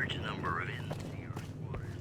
large number of NCR squatters.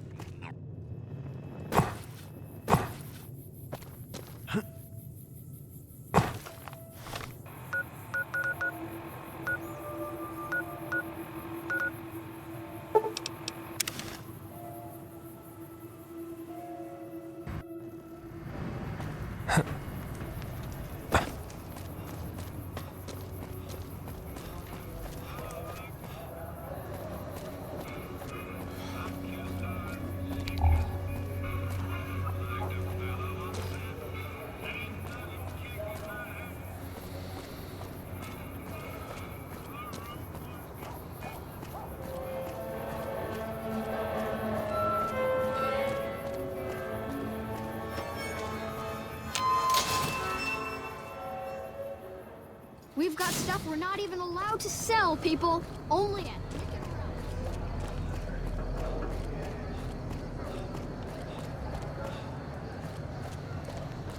We've got stuff we're not even allowed to sell, people. Only at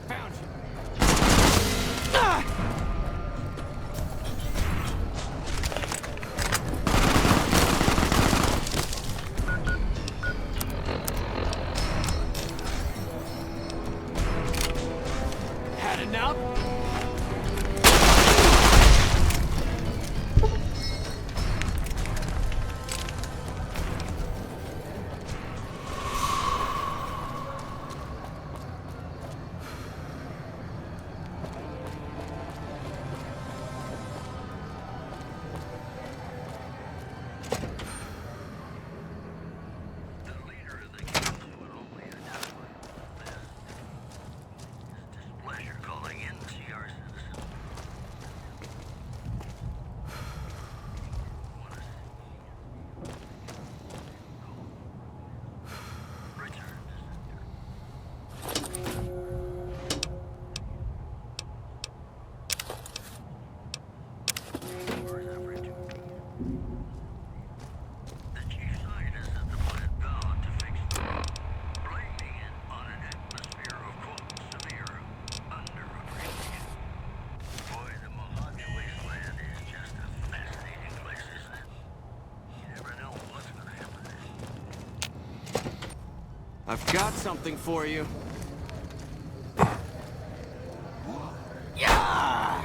Found you. Had enough? I've got something for you. Yeah!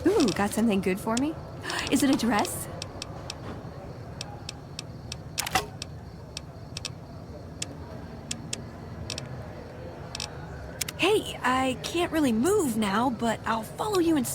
Ooh, got something good for me? Is it a dress? Hey, I can't really move now, but I'll follow you and...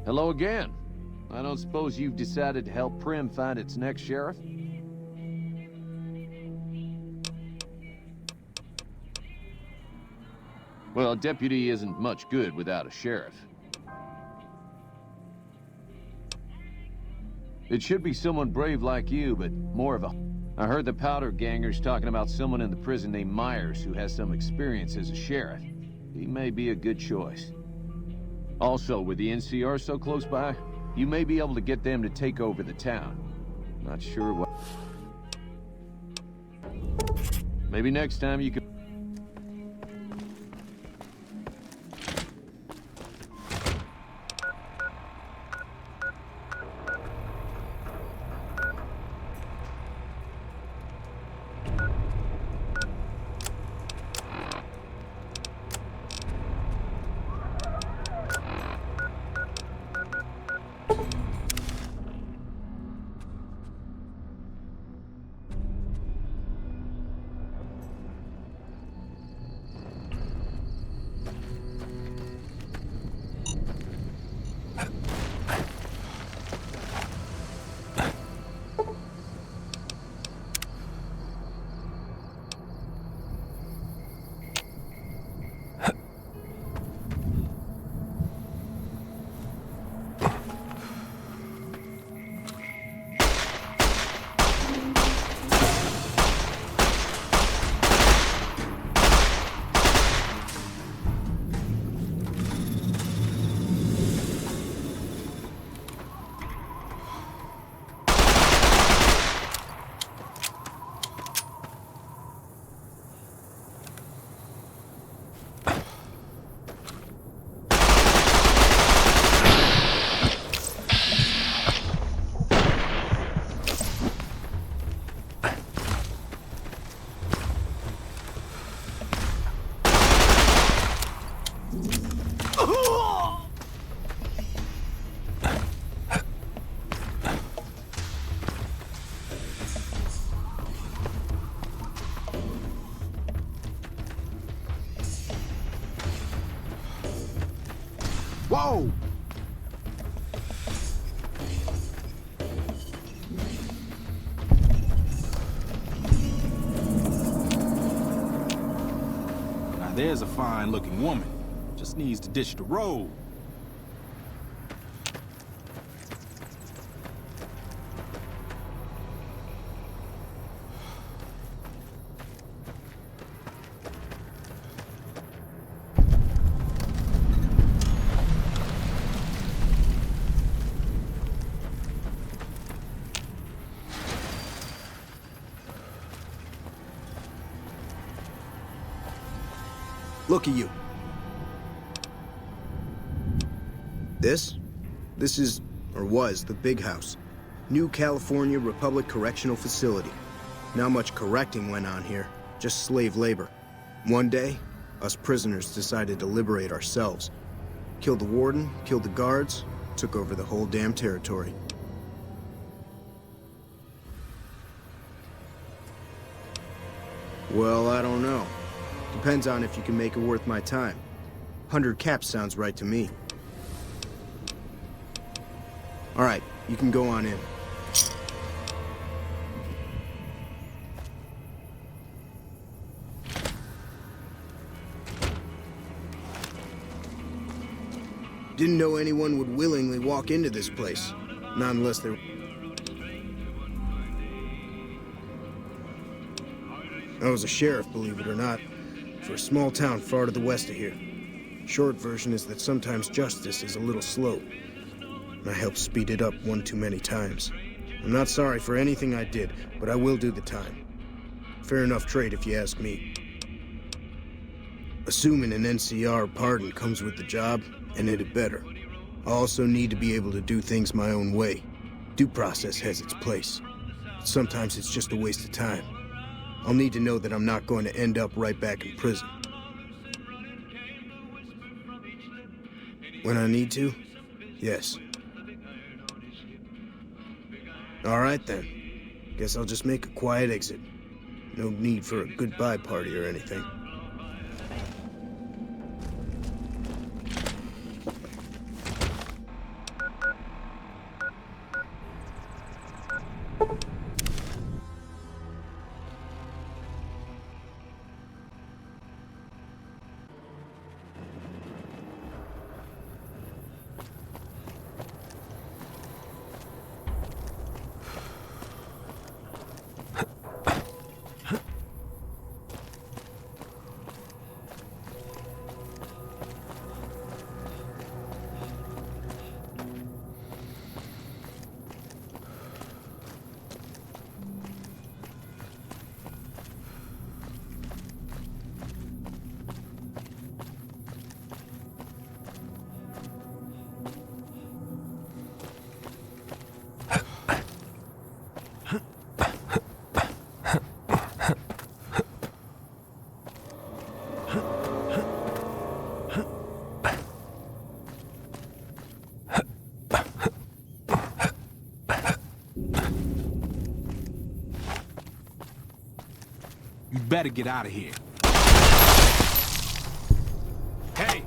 Hello again. I don't suppose you've decided to help Prim find its next sheriff? Well, a deputy isn't much good without a sheriff. It should be someone brave like you, but more of a... I heard the powder gangers talking about someone in the prison named Myers who has some experience as a sheriff. He may be a good choice. Also, with the NCR so close by, you may be able to get them to take over the town. Not sure what... Maybe next time you could... Whoa! Now there's a fine-looking woman. Just needs to ditch the road. Look at you. This is, or was, the big house. New California Republic Correctional Facility. Not much correcting went on here, just slave labor. One day, us prisoners decided to liberate ourselves. Killed the warden, killed the guards, took over the whole damn territory. Well, I don't know. Depends on if you can make it worth my time. 100 caps sounds right to me. All right, you can go on in. Didn't know anyone would willingly walk into this place. Not unless they're... I was a sheriff, believe it or not, for a small town far to the west of here. Short version is that sometimes justice is a little slow. And I helped speed it up one too many times. I'm not sorry for anything I did, but I will do the time. Fair enough trade if you ask me. Assuming an NCR pardon comes with the job, and it had better. I also need to be able to do things my own way. Due process has its place. But sometimes it's just a waste of time. I'll need to know that I'm not going to end up right back in prison. When I need to? Yes. All right then. Guess I'll just make a quiet exit. No need for a goodbye party or anything. You better get out of here. Hey!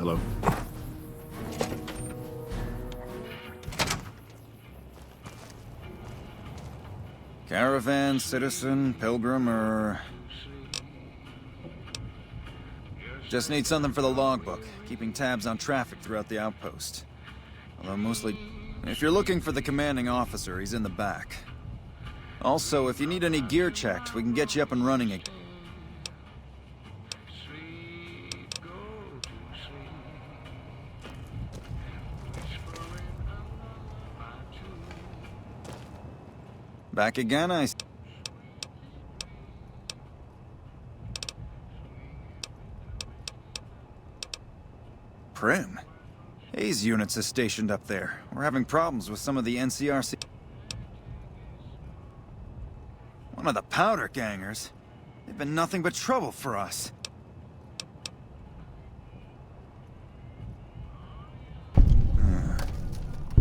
Hello. Caravan, citizen, pilgrim, or... Just need something for the logbook, keeping tabs on traffic throughout the outpost. Although mostly... If you're looking for the commanding officer, he's in the back. Also, if you need any gear checked, we can get you up and running again. Back again, I... Prim? Hayes units is stationed up there. We're having problems with some of the NCRC... One of the powder gangers. They've been nothing but trouble for us.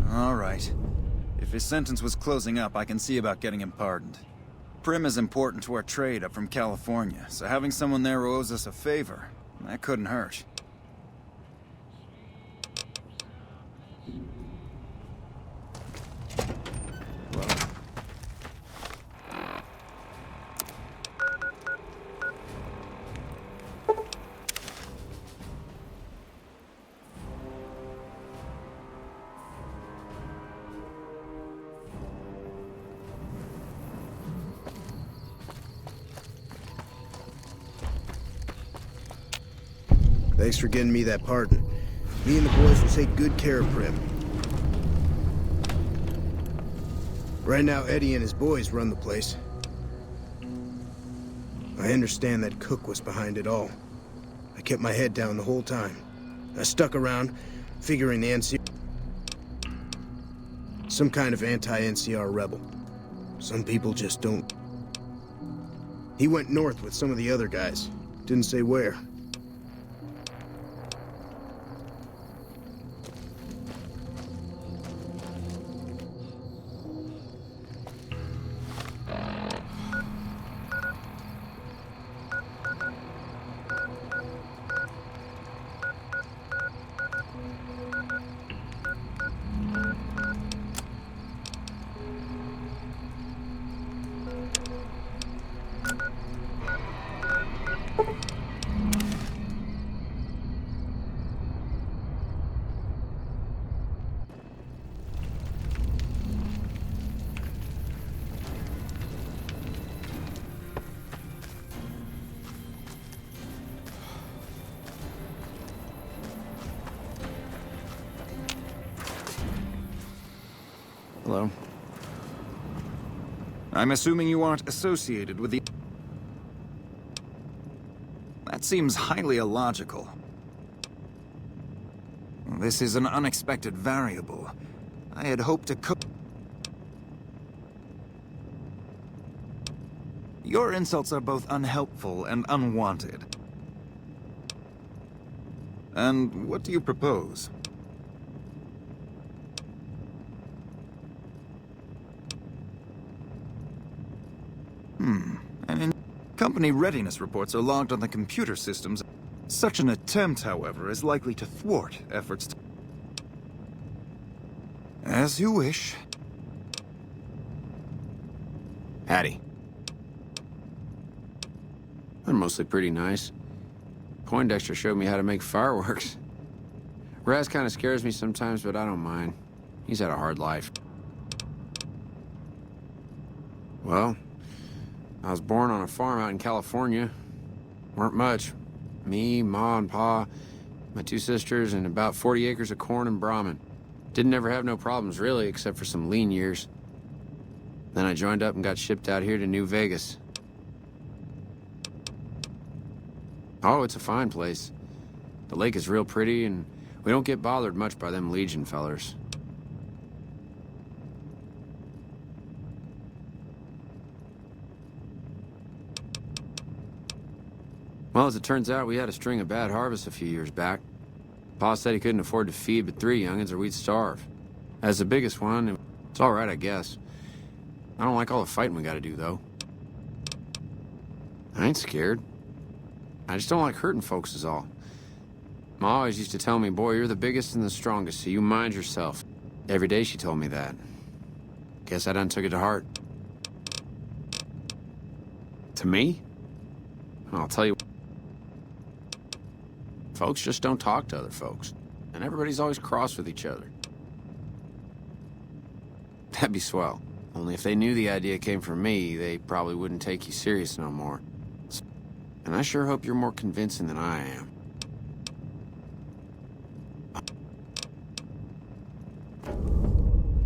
All right. If his sentence was closing up, I can see about getting him pardoned. Prim is important to our trade up from California, so having someone there who owes us a favor, that couldn't hurt. Thanks for getting me that pardon. Me and the boys will take good care of Prim. Right now, Eddie and his boys run the place. I understand that Cook was behind it all. I kept my head down the whole time. I stuck around, figuring the NCR... Some kind of anti-NCR rebel. Some people just don't... He went north with some of the other guys. Didn't say where. Hello. I'm assuming you aren't associated with the... That seems highly illogical. This is an unexpected variable. I had hoped to cook... Your insults are both unhelpful and unwanted. And what do you propose? Company readiness reports are logged on the computer systems. Such an attempt, however, is likely to thwart efforts to... As you wish. Hattie. They're mostly pretty nice. Poindexter showed me how to make fireworks. Raz kind of scares me sometimes, but I don't mind. He's had a hard life. Well, I was born on a farm out in California. Weren't much. Me, Ma, and Pa, my two sisters, and about 40 acres of corn and Brahmin. Didn't ever have no problems, really, except for some lean years. Then I joined up and got shipped out here to New Vegas. Oh, it's a fine place. The lake is real pretty, and we don't get bothered much by them Legion fellers. Well, as it turns out, we had a string of bad harvests a few years back. Pa said he couldn't afford to feed but 3 youngins or we'd starve. As the biggest one, it's all right, I guess. I don't like all the fighting we gotta do, though. I ain't scared. I just don't like hurting folks is all. Ma always used to tell me, boy, you're the biggest and the strongest, so you mind yourself. Every day she told me that. Guess I done took it to heart. To me? I'll tell you, folks just don't talk to other folks. And everybody's always cross with each other. That'd be swell. Only if they knew the idea came from me, they probably wouldn't take you serious no more. And I sure hope you're more convincing than I am.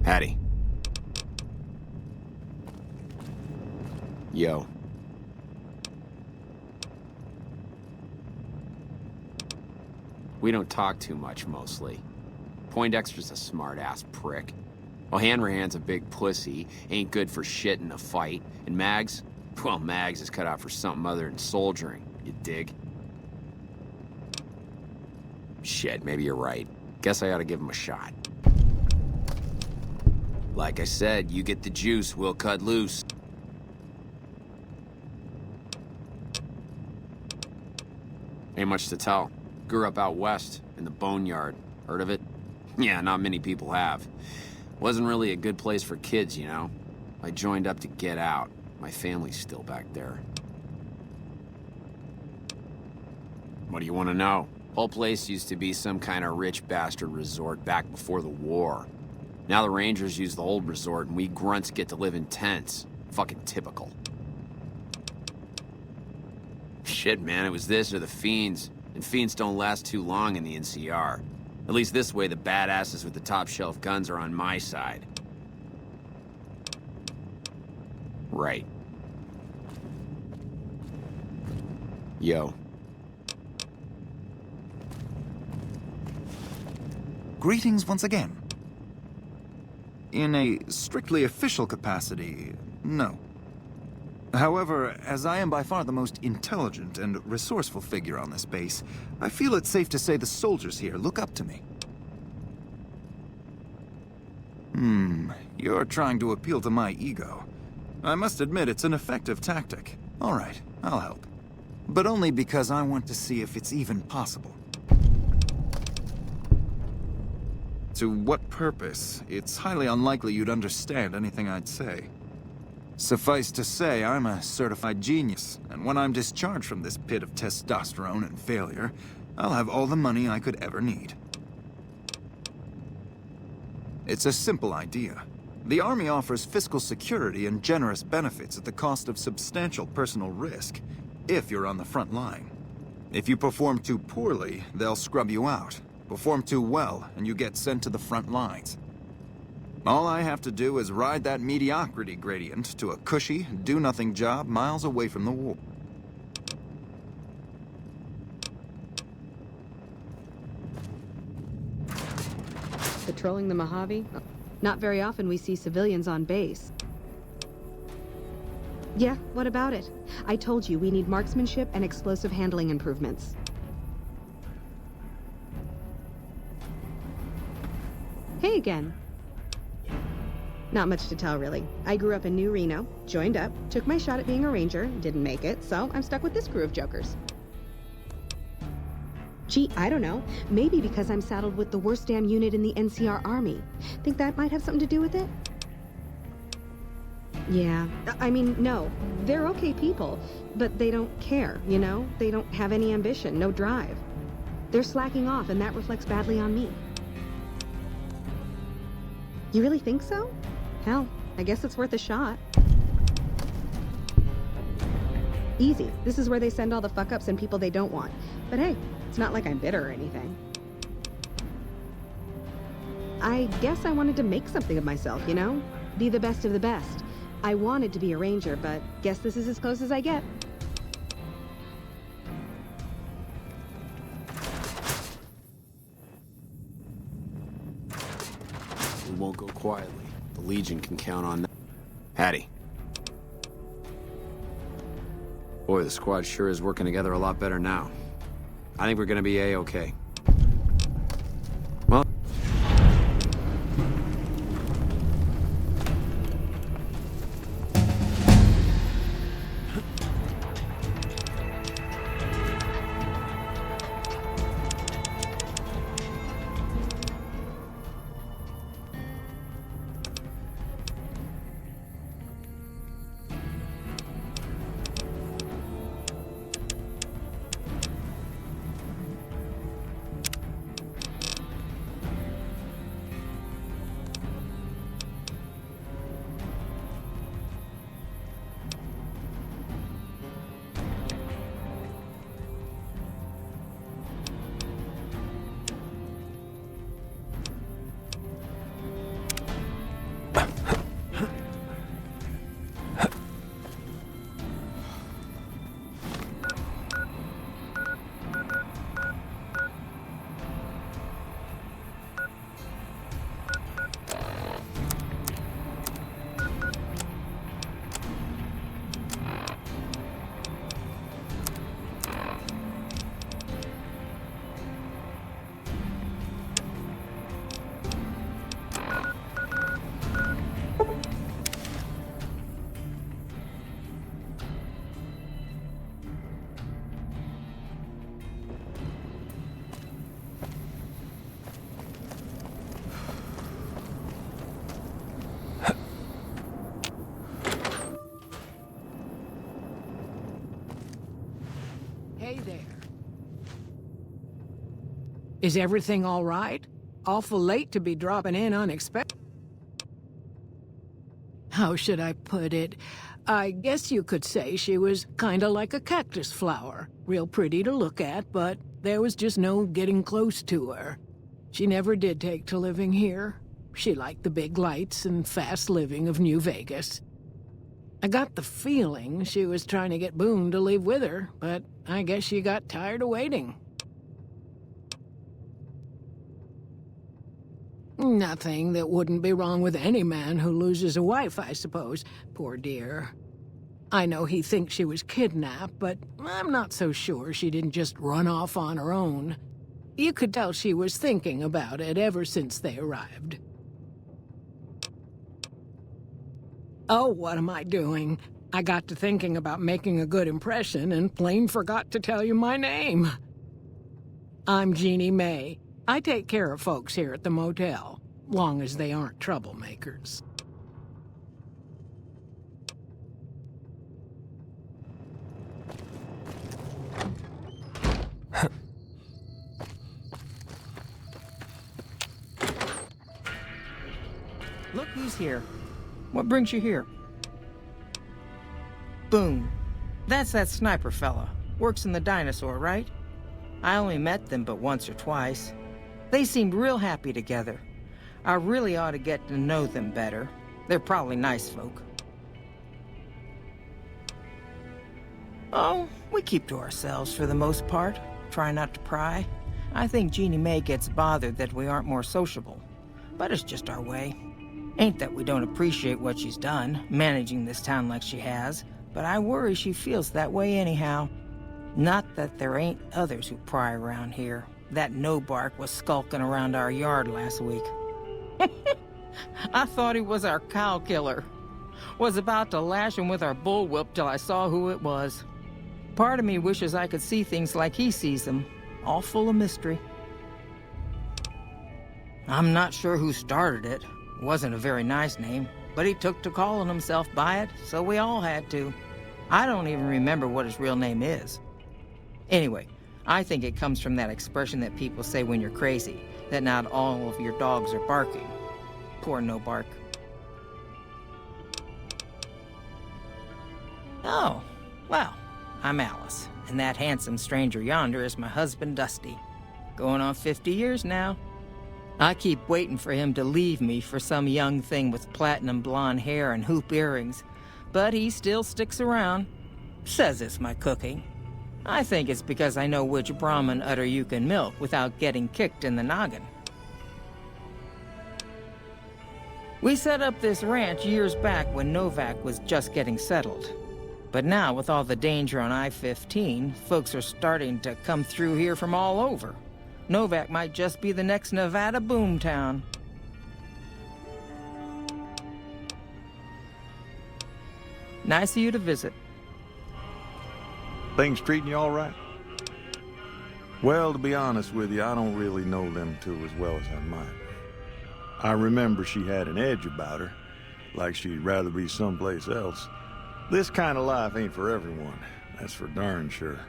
Hattie. Yo. We don't talk too much, mostly. Poindexter's a smart-ass prick. Well, Hanrahan's a big pussy, ain't good for shit in a fight. And Mags? Well, Mags is cut out for something other than soldiering, you dig? Shit, maybe you're right. Guess I ought to give him a shot. Like I said, you get the juice, we'll cut loose. Ain't much to tell. Grew up out west, in the Boneyard. Heard of it? Yeah, not many people have. Wasn't really a good place for kids, you know? I joined up to get out. My family's still back there. What do you want to know? Whole place used to be some kind of rich bastard resort back before the war. Now the Rangers use the old resort and we grunts get to live in tents. Fucking typical. Shit, man, it was this or the Fiends. And Fiends don't last too long in the NCR. At least this way the badasses with the top shelf guns are on my side. Right. Yo. Greetings once again. In a strictly official capacity, no. However, as I am by far the most intelligent and resourceful figure on this base, I feel it's safe to say the soldiers here look up to me. You're trying to appeal to my ego. I must admit it's an effective tactic. All right, I'll help. But only because I want to see if it's even possible. To what purpose? It's highly unlikely you'd understand anything I'd say. Suffice to say, I'm a certified genius, and when I'm discharged from this pit of testosterone and failure, I'll have all the money I could ever need. It's a simple idea. The Army offers fiscal security and generous benefits at the cost of substantial personal risk, if you're on the front line. If you perform too poorly, they'll scrub you out. Perform too well, and you get sent to the front lines. All I have to do is ride that mediocrity gradient to a cushy, do-nothing job miles away from the war. Patrolling the Mojave? Not very often we see civilians on base. Yeah, what about it? I told you we need marksmanship and explosive handling improvements. Hey again. Not much to tell, really. I grew up in New Reno, joined up, took my shot at being a ranger, didn't make it, so I'm stuck with this crew of jokers. Gee, I don't know. Maybe because I'm saddled with the worst damn unit in the NCR Army. Think that might have something to do with it? Yeah, I mean, no. They're okay people, but they don't care, you know? They don't have any ambition, no drive. They're slacking off, and that reflects badly on me. You really think so? Hell, I guess it's worth a shot. Easy. This is where they send all the fuck-ups and people they don't want. But hey, it's not like I'm bitter or anything. I guess I wanted to make something of myself, you know? Be the best of the best. I wanted to be a ranger, but guess this is as close as I get. We won't go quietly. The Legion can count on that. Hattie. Boy, the squad sure is working together a lot better now. I think we're gonna be A-okay. Well... Hey there. Is everything all right? Awful late to be dropping in unexpected. How should I put it? I guess you could say she was kinda like a cactus flower. Real pretty to look at, but there was just no getting close to her. She never did take to living here. She liked the big lights and fast living of New Vegas. I got the feeling she was trying to get Boone to leave with her, but I guess she got tired of waiting. Nothing that wouldn't be wrong with any man who loses a wife, I suppose. Poor dear. I know he thinks she was kidnapped, but I'm not so sure she didn't just run off on her own. You could tell she was thinking about it ever since they arrived. Oh, what am I doing? I got to thinking about making a good impression and plain forgot to tell you my name. I'm Jeannie May. I take care of folks here at the motel, long as they aren't troublemakers. Look who's here. What brings you here? Boone. That's that sniper fella. Works in the dinosaur, right? I only met them but once or twice. They seemed real happy together. I really ought to get to know them better. They're probably nice folk. Oh, we keep to ourselves for the most part. Try not to pry. I think Jeannie May gets bothered that we aren't more sociable. But it's just our way. Ain't that we don't appreciate what she's done, managing this town like she has, but I worry she feels that way anyhow. Not that there ain't others who pry around here. That no-bark was skulking around our yard last week. I thought he was our cow killer. Was about to lash him with our bullwhip till I saw who it was. Part of me wishes I could see things like he sees them, all full of mystery. I'm not sure who started it. Wasn't a very nice name, but he took to calling himself by it, so we all had to. I don't even remember what his real name is. Anyway, I think it comes from that expression that people say when you're crazy, that not all of your dogs are barking. Poor no-bark. Oh, well, I'm Alice, and that handsome stranger yonder is my husband, Dusty. Going on 50 years now. I keep waiting for him to leave me for some young thing with platinum blonde hair and hoop earrings, but he still sticks around. Says it's my cooking. I think it's because I know which Brahmin udder you can milk without getting kicked in the noggin. We set up this ranch years back when Novak was just getting settled. But now, with all the danger on I-15, folks are starting to come through here from all over. Novak might just be the next Nevada boomtown. Nice of you to visit. Things treating you all right? Well, to be honest with you, I don't really know them two as well as I might. I remember she had an edge about her, like she'd rather be someplace else. This kind of life ain't for everyone, that's for darn sure.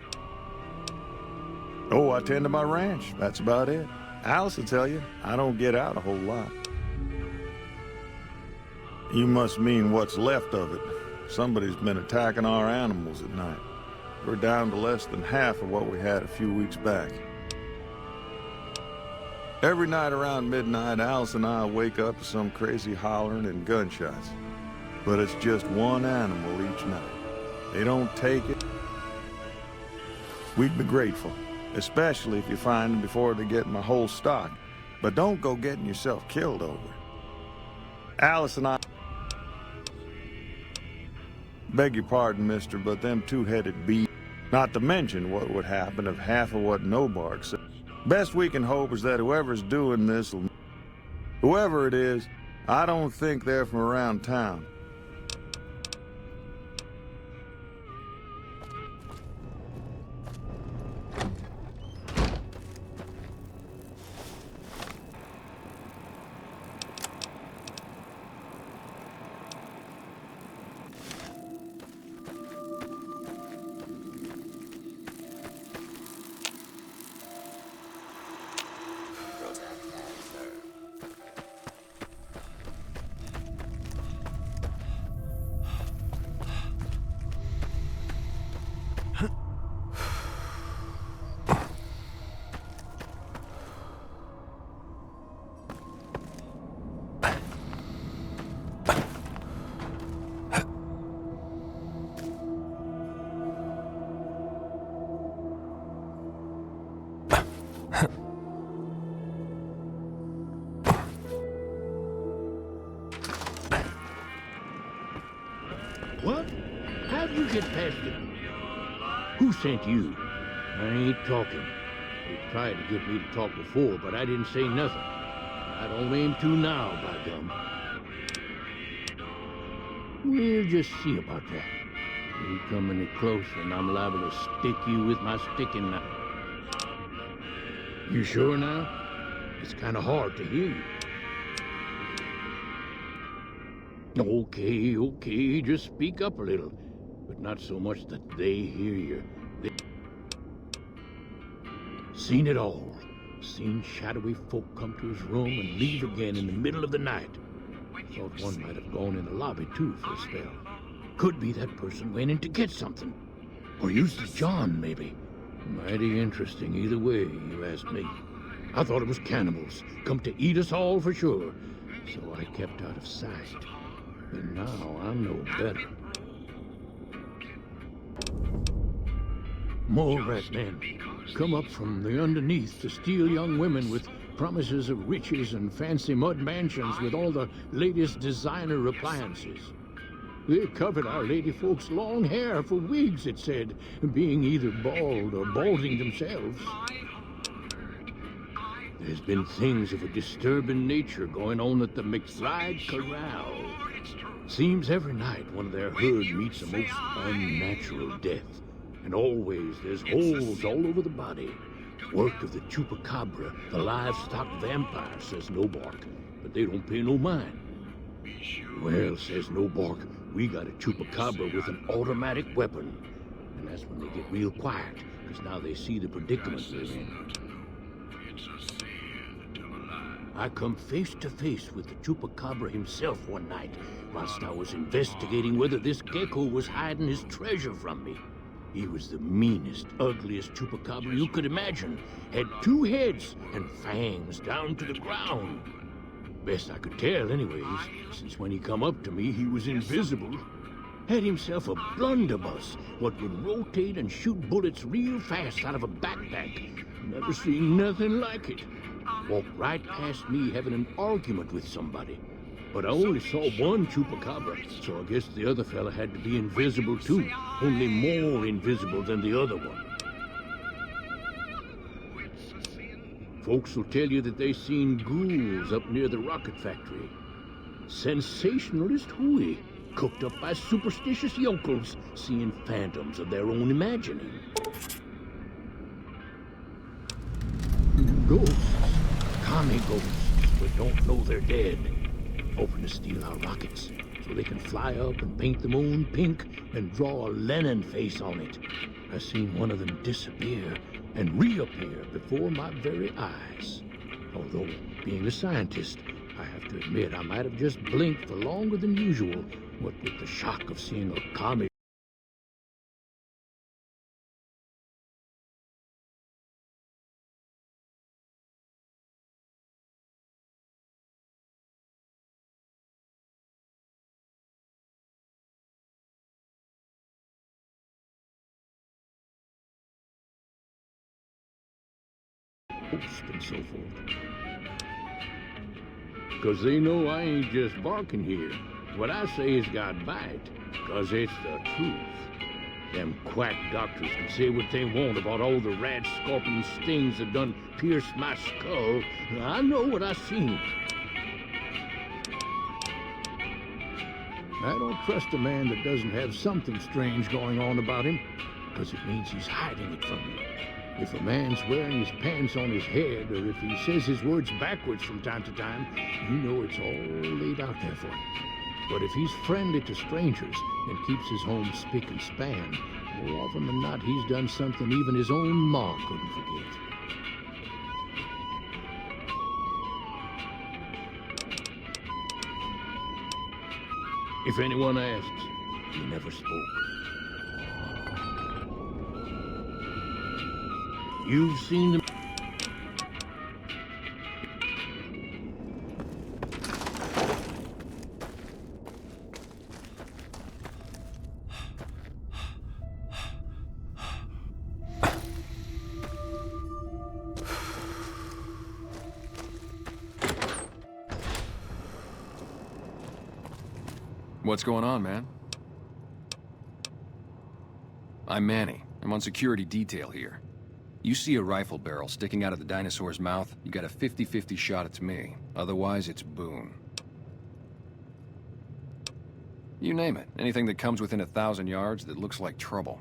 Oh, I tend to my ranch, that's about it. Alice will tell you, I don't get out a whole lot. You must mean what's left of it. Somebody's been attacking our animals at night. We're down to less than half of what we had a few weeks back. Every night around midnight, Alice and I wake up to some crazy hollering and gunshots. But it's just one animal each night. They don't take it. We'd be grateful, especially if you find them before they get my whole stock. But don't go getting yourself killed over it. Alice and I... Beg your pardon, mister, but them two-headed beasts... Not to mention what would happen if half of what No-Bark said. Best we can hope is that whoever's doing this will... Whoever it is, I don't think they're from around town. What? How'd you get past it? Who sent you? I ain't talking. They tried to get me to talk before, but I didn't say nothing. I don't aim to now, by gum. We'll just see about that. You come any closer and I'm liable to stick you with my sticking knife. You sure now? It's kind of hard to hear you. Okay, just speak up a little. But not so much that they hear you. Seen it all. Seen shadowy folk come to his room and leave again in the middle of the night. Thought one might have gone in the lobby, too, for a spell. Could be that person went in to get something. Or used the John, maybe. Mighty interesting either way, you ask me. I thought it was cannibals, come to eat us all for sure. So I kept out of sight. But now I know better. More rat men come up from the underneath to steal young women with promises of riches and fancy mud mansions with all the latest designer appliances. They covered our lady folks' long hair for wigs, it said, being either bald or balding themselves. There's been things of a disturbing nature going on at the McBride Corral. Seems every night one of their herd meets a most unnatural death. And always there's holes all over the body. Work of the chupacabra, the livestock vampire, says Nobark. But they don't pay no mind. Well, says Nobark, we got a chupacabra with an automatic weapon. And that's when they get real quiet, because now they see the predicament they're in. I come face to face with the chupacabra himself one night, whilst I was investigating whether this gecko was hiding his treasure from me. He was the meanest, ugliest chupacabra you could imagine. Had 2 heads and fangs down to the ground. Best I could tell anyways, since when he come up to me, he was invisible. Had himself a blunderbuss, what would rotate and shoot bullets real fast out of a backpack. Never seen nothing like it. Walked right past me having an argument with somebody. But I only saw one chupacabra, so I guess the other fella had to be invisible too, only more invisible than the other one. Folks will tell you that they seen ghouls up near the rocket factory. Sensationalist hooey, cooked up by superstitious yokels, seeing phantoms of their own imagining. Ghosts, commie ghosts, but don't know they're dead. Hoping to steal our rockets, so they can fly up and paint the moon pink and draw a Lenin face on it. I seen one of them disappear and reappear before my very eyes. Although, being a scientist, I have to admit I might have just blinked for longer than usual, what with the shock of seeing a commie. And so forth. Because they know I ain't just barking here. What I say has got bite, because it's the truth. Them quack doctors can say what they want about all the rat scorpion stings that done pierced my skull. I know what I seen. I don't trust a man that doesn't have something strange going on about him, because it means he's hiding it from you. If a man's wearing his pants on his head, or if he says his words backwards from time to time, you know it's all laid out there for him. But if he's friendly to strangers and keeps his home spick and span, more often than not he's done something even his own ma couldn't forget. If anyone asks, he never spoke. You've seen them. What's going on, man? I'm Manny. I'm on security detail here. You see a rifle barrel sticking out of the dinosaur's mouth, you got a 50-50 shot it's me. Otherwise, it's Boone. You name it. Anything that comes within 1,000 yards that looks like trouble.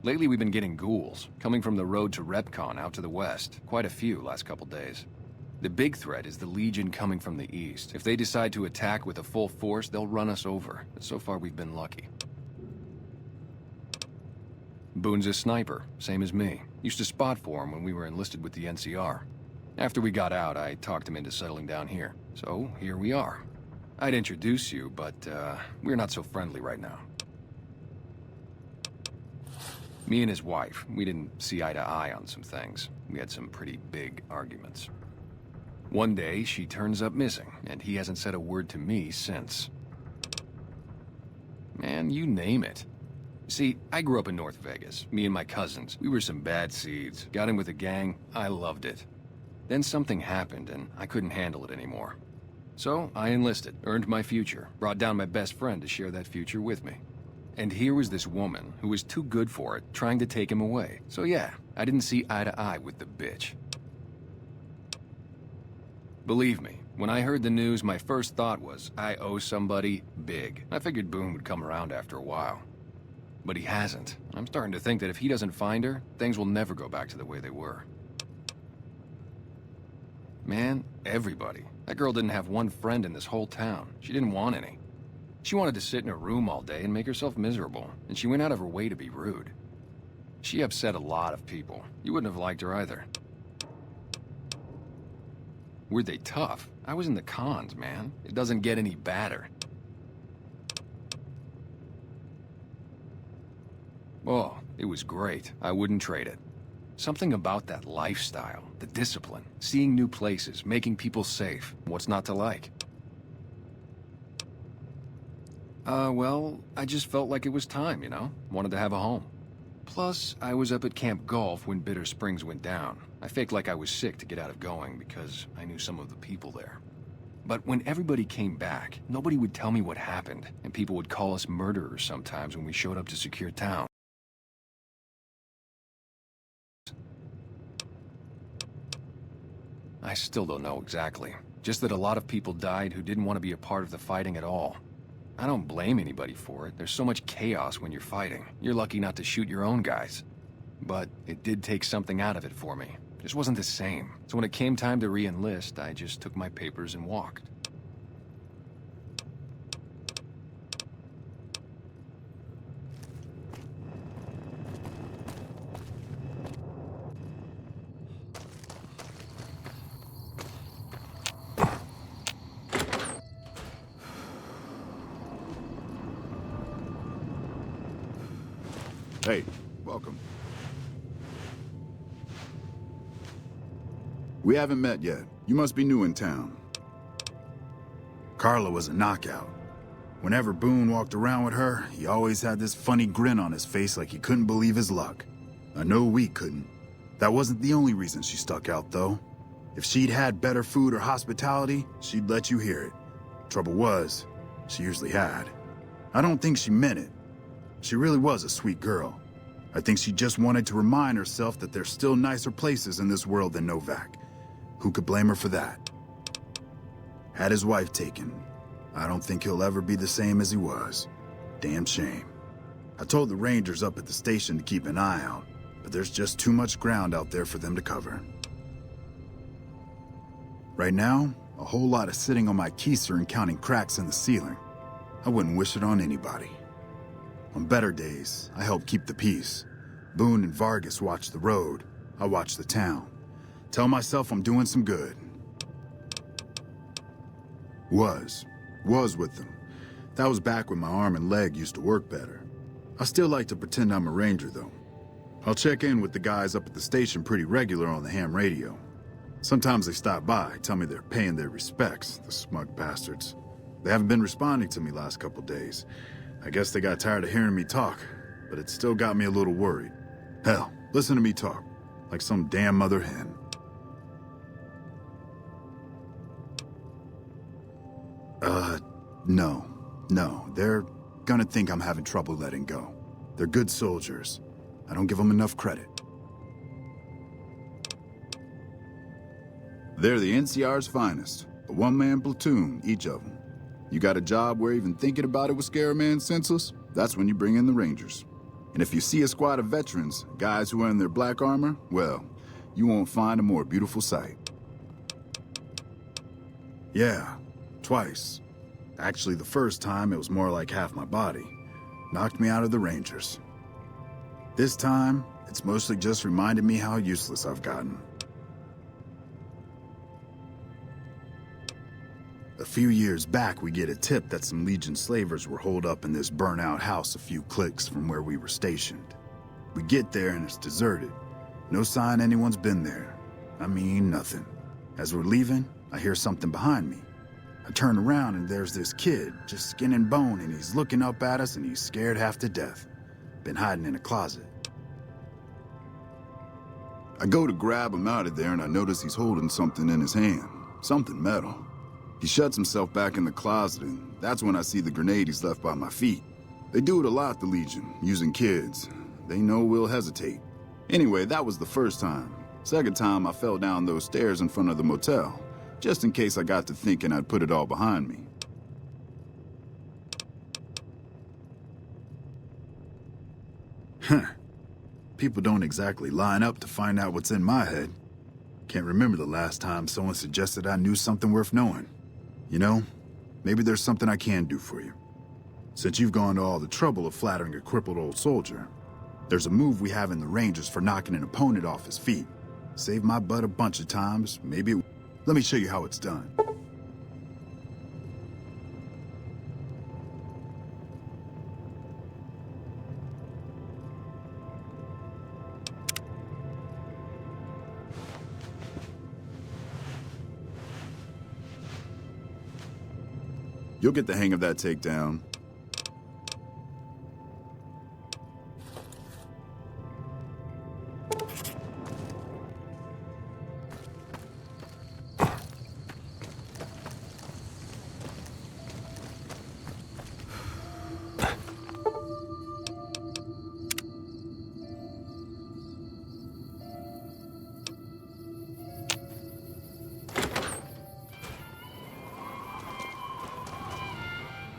Lately, we've been getting ghouls, coming from the road to Repcon out to the west. Quite a few last couple days. The big threat is the Legion coming from the east. If they decide to attack with a full force, they'll run us over. But so far, we've been lucky. Boone's a sniper, same as me. Used to spot for him when we were enlisted with the NCR. After we got out, I talked him into settling down here. So, here we are. I'd introduce you, but, we're not so friendly right now. Me and his wife, we didn't see eye to eye on some things. We had some pretty big arguments. One day, she turns up missing, and he hasn't said a word to me since. Man, you name it. See, I grew up in North Vegas, me and my cousins. We were some bad seeds. Got in with a gang, I loved it. Then something happened, and I couldn't handle it anymore. So, I enlisted, earned my future, brought down my best friend to share that future with me. And here was this woman, who was too good for it, trying to take him away. So yeah, I didn't see eye to eye with the bitch. Believe me, when I heard the news, my first thought was, I owe somebody big. I figured Boone would come around after a while. But he hasn't. I'm starting to think that if he doesn't find her, things will never go back to the way they were. Man, everybody. That girl didn't have one friend in this whole town. She didn't want any. She wanted to sit in her room all day and make herself miserable, and she went out of her way to be rude. She upset a lot of people. You wouldn't have liked her either. Were they tough? I was in the cons, man. It doesn't get any badder. Oh, it was great. I wouldn't trade it. Something about that lifestyle, the discipline, seeing new places, making people safe. What's not to like? Well, I just felt like it was time, you know? Wanted to have a home. Plus, I was up at Camp Golf when Bitter Springs went down. I faked like I was sick to get out of going because I knew some of the people there. But when everybody came back, nobody would tell me what happened, and people would call us murderers sometimes when we showed up to secure town. I still don't know exactly. Just that a lot of people died who didn't want to be a part of the fighting at all. I don't blame anybody for it. There's so much chaos when you're fighting. You're lucky not to shoot your own guys. But it did take something out of it for me. Just wasn't the same. So when it came time to re-enlist, I just took my papers and walked. Hey, welcome. We haven't met yet. You must be new in town. Carla was a knockout. Whenever Boone walked around with her, he always had this funny grin on his face like he couldn't believe his luck. I know we couldn't. That wasn't the only reason she stuck out, though. If she'd had better food or hospitality, she'd let you hear it. Trouble was, she usually had. I don't think she meant it. She really was a sweet girl. I think she just wanted to remind herself that there's still nicer places in this world than Novak. Who could blame her for that? Had his wife taken. I don't think he'll ever be the same as he was. Damn shame. I told the Rangers up at the station to keep an eye out, but there's just too much ground out there for them to cover. Right now, a whole lot of sitting on my keister and counting cracks in the ceiling. I wouldn't wish it on anybody. On better days, I help keep the peace. Boone and Vargas watch the road. I watch the town. Tell myself I'm doing some good. Was with them. That was back when my arm and leg used to work better. I still like to pretend I'm a ranger, though. I'll check in with the guys up at the station pretty regular on the ham radio. Sometimes they stop by, tell me they're paying their respects, the smug bastards. They haven't been responding to me last couple days. I guess they got tired of hearing me talk, but it still got me a little worried. Hell, listen to me talk, like some damn mother hen. No. No, they're gonna think I'm having trouble letting go. They're good soldiers. I don't give them enough credit. They're the NCR's finest. A one-man platoon, each of them. You got a job where even thinking about it would scare a man senseless? That's when you bring in the Rangers. And if you see a squad of veterans, guys who are in their black armor, well, you won't find a more beautiful sight. Yeah, twice. Actually, the first time, it was more like half my body. Knocked me out of the Rangers. This time, it's mostly just reminded me how useless I've gotten. A few years back, we get a tip that some Legion slavers were holed up in this burnt-out house a few clicks from where we were stationed. We get there and it's deserted. No sign anyone's been there. I mean, nothing. As we're leaving, I hear something behind me. I turn around and there's this kid, just skin and bone, and he's looking up at us and he's scared half to death. Been hiding in a closet. I go to grab him out of there and I notice he's holding something in his hand. Something metal. He shuts himself back in the closet, and that's when I see the grenade he's left by my feet. They do it a lot, the Legion, using kids. They know we'll hesitate. Anyway, that was the first time. Second time, I fell down those stairs in front of the motel, just in case I got to thinking I'd put it all behind me. Huh. People don't exactly line up to find out what's in my head. Can't remember the last time someone suggested I knew something worth knowing. You know, maybe there's something I can do for you. Since you've gone to all the trouble of flattering a crippled old soldier, there's a move we have in the Rangers for knocking an opponent off his feet. Saved my butt a bunch of times, maybe Let me show you how it's done. You'll get the hang of that takedown.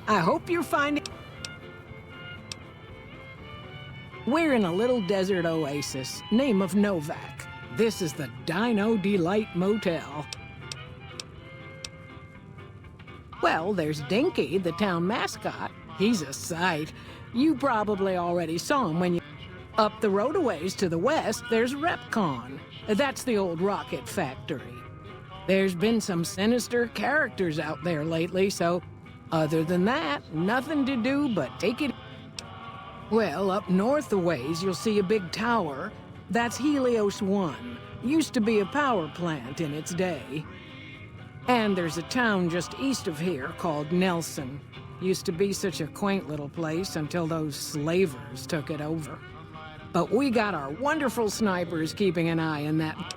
I hope you're finding... We're in a little desert oasis, name of Novak. This is the Dino Delight Motel. Well, there's Dinky, the town mascot. He's a sight. You probably already saw him when you... Up the road a ways to the west, there's Repcon. That's the old rocket factory. There's been some sinister characters out there lately, so... Other than that, nothing to do but take it... Well, up north a ways, you'll see a big tower. That's Helios 1. Used to be a power plant in its day. And there's a town just east of here called Nelson. Used to be such a quaint little place until those slavers took it over. But we got our wonderful snipers keeping an eye on that...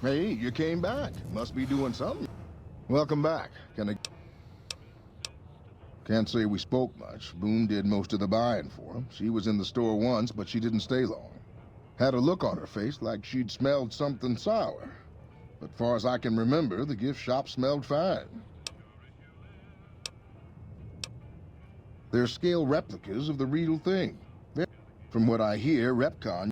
Hey, you came back. Must be doing something. Welcome back. Can't say we spoke much. Boone did most of the buying for him. She was in the store once, but she didn't stay long. Had a look on her face like she'd smelled something sour. But far as I can remember, the gift shop smelled fine. They're scale replicas of the real thing. From what I hear, Repcon...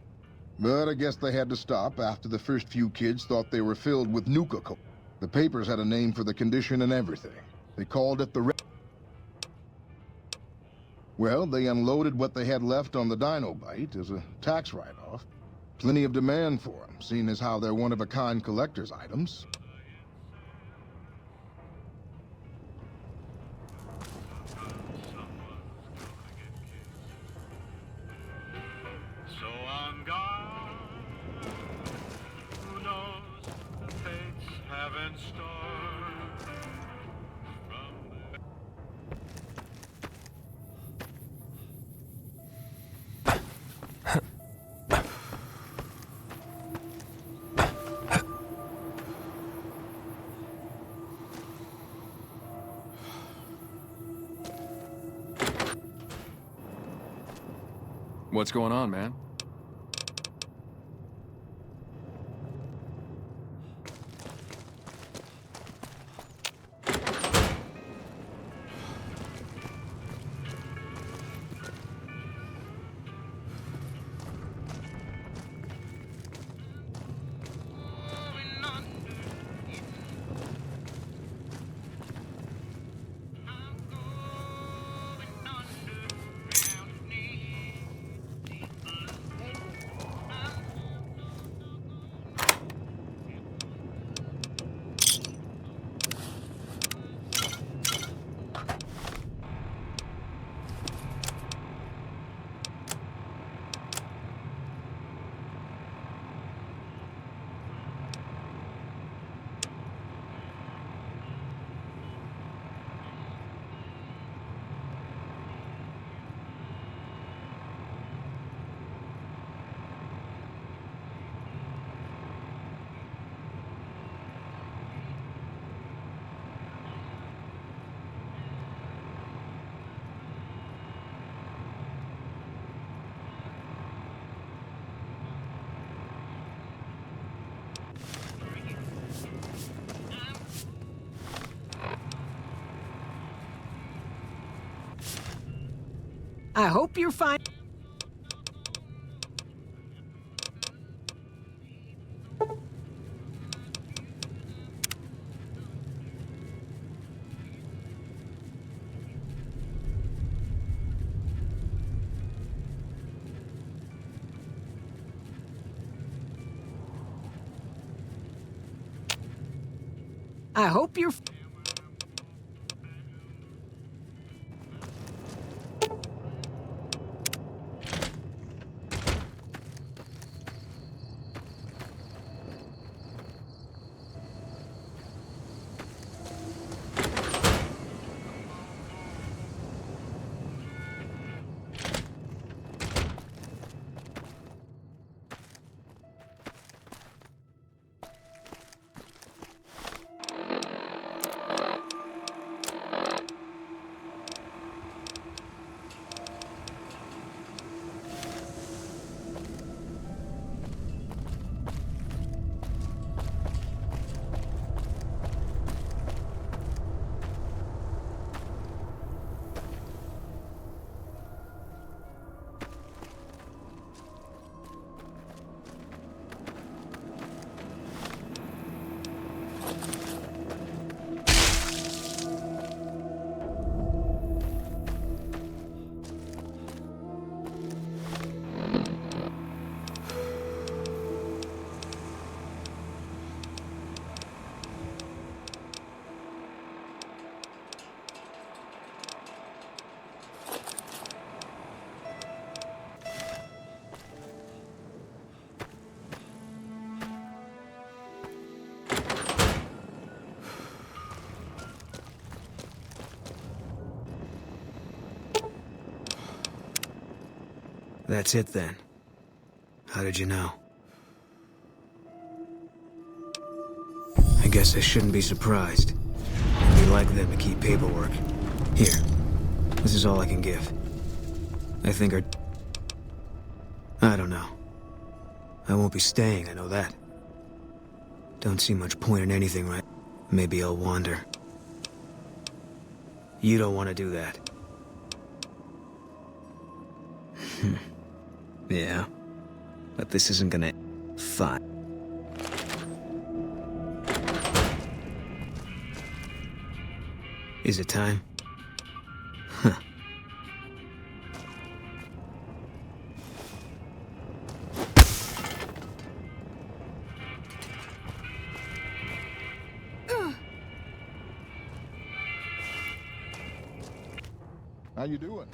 But I guess they had to stop after the first few kids thought they were filled with nuka cola. The papers had a name for the condition and everything. They called it the Well, they unloaded what they had left on the Dino Bite as a tax write-off. Plenty of demand for them, seeing as how they're one-of-a-kind collector's items. What's going on, man? I hope you're fine. I hope you're... That's it then. How did you know? I guess I shouldn't be surprised. It'd be like them to keep paperwork. Here. This is all I can give. I think I don't know. I won't be staying, I know that. Don't see much point in anything, right? Maybe I'll wander. You don't want to do that. Yeah. But this isn't gonna... Fine. Is it time? Huh. How you doing?